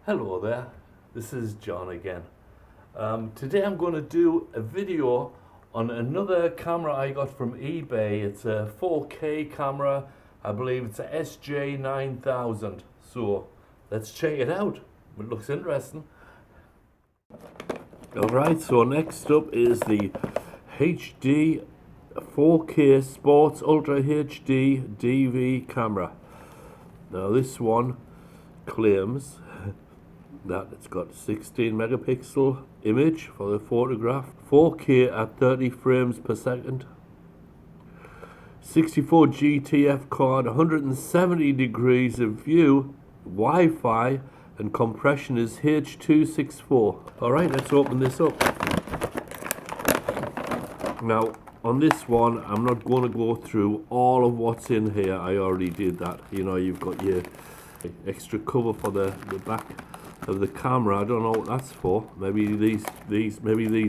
Hello there, this is John again. Today I'm going to do a video on another camera I got from eBay. It's a 4K camera. I believe it's a SJ9000. So let's check it out. It looks interesting. Alright, so next up is the HD 4K Sports Ultra HD DV camera. Now this one claims that it's got 16 megapixel image for the photograph, 4K at 30 frames per second, 64 GTF card, 170 degrees of view, Wi-Fi, and compression is H.264. Alright, let's open this up. Now on this one I'm not going to go through all of what's in here. I already did that. You know, you've got your extra cover for the back of the camera. I don't know what that's for. Maybe these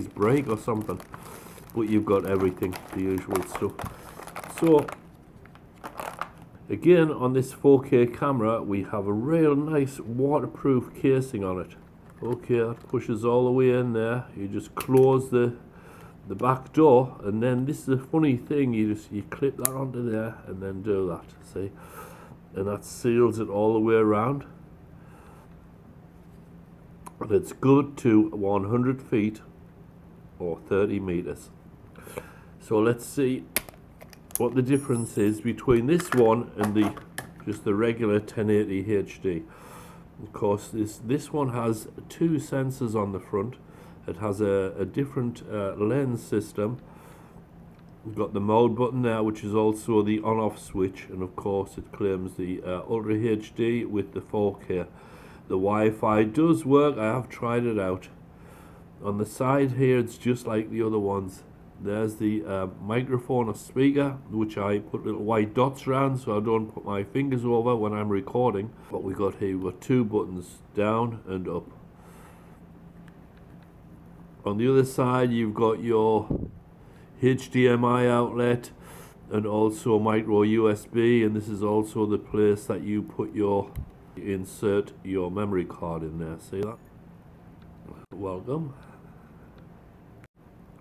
break or something, but you've got everything, the usual stuff. So again, on this 4K camera we have a real nice waterproof casing on it. Okay, that pushes all the way in there. You just close the back door, and then this is a funny thing, you clip that onto there and then do that, see, and that seals it all the way around. And it's good to 100 feet or 30 meters. So let's see what the difference is between this one and just the regular 1080 HD. Of course, this one has two sensors on the front. It has a different lens system. We've got the mode button there, which is also the on-off switch, and of course it claims the Ultra HD with the 4K. The Wi-Fi does work. I have tried it out. On the side here, it's just like the other ones. There's the microphone or speaker, which I put little white dots around so I don't put my fingers over when I'm recording. What we got here, we've got two buttons, down and up. On the other side you've got your HDMI outlet and also micro USB, and this is also the place that you insert your memory card in there. See that? Welcome.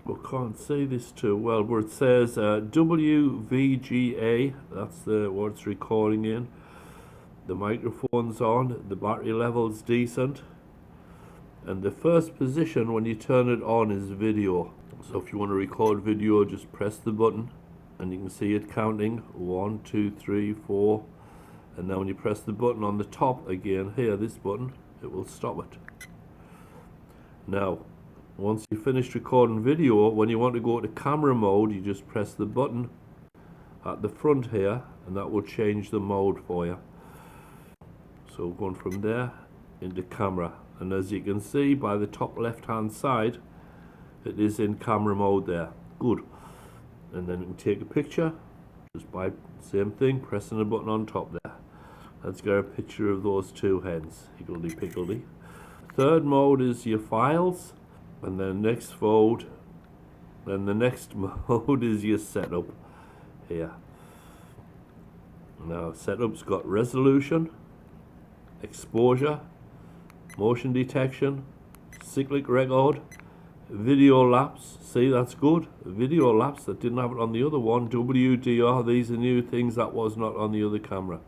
We can't see this too well, but it says WVGA, that's what it's recording in. The microphone's on, the battery level's decent. And the first position when you turn it on is video. So if you want to record video, just press the button and you can see it counting 1, 2, 3, 4. And now when you press the button on the top again here, this button, it will stop it. Now once you finished recording video, when you want to go to camera mode, you just press the button at the front here and that will change the mode for you. So going from there into camera. And as you can see by the top left hand side, it is in camera mode there. Good. And then you can take a picture just by same thing, pressing the button on top there. Let's get a picture of those two hens. Higgledy piggledy. Third mode is your files, and then next mode, and the next mode is your setup here. Now setup's got resolution, exposure, motion detection, cyclic record, video lapse. See, that's good. Video lapse, that didn't have it on the other one. WDR, these are new things that was not on the other camera.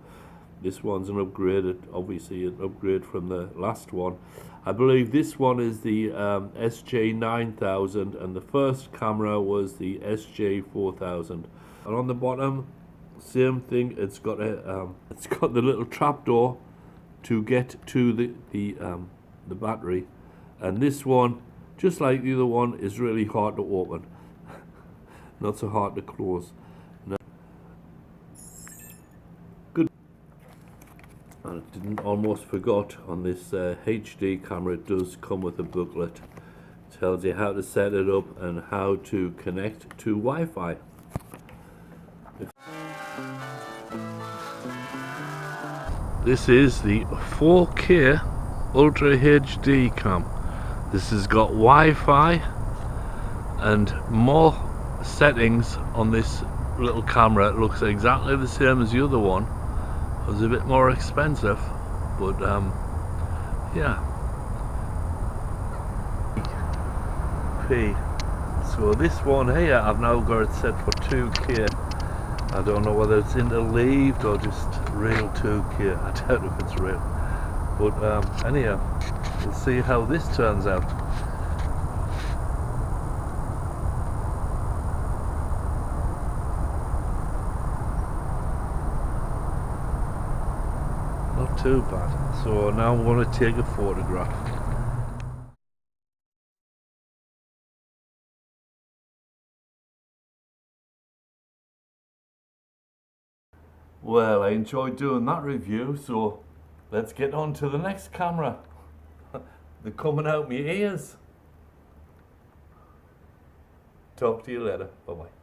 This one's an upgrade, obviously an upgrade from the last one. I believe this one is the SJ9000 and the first camera was the SJ4000. And on the bottom, same thing, it's got the little trapdoor to get to the battery, and this one, just like the other one, is really hard to open. Not so hard to close. No. Good. And I almost forgot, on this HD camera it does come with a booklet. It tells you how to set it up and how to connect to Wi-Fi. This is the 4K Ultra HD cam. This has got Wi-Fi and more settings on this little camera. It looks exactly the same as the other one. It was a bit more expensive, but Yeah. P. So this one here, I've now got it set for 2K. I don't know whether it's interleaved or just real 2K. I doubt if it's real. But anyhow, we'll see how this turns out. Not too bad. So now I'm going to take a photograph. Well, I enjoyed doing that review, so let's get on to the next camera. They're coming out my ears. Talk to you later. Bye bye.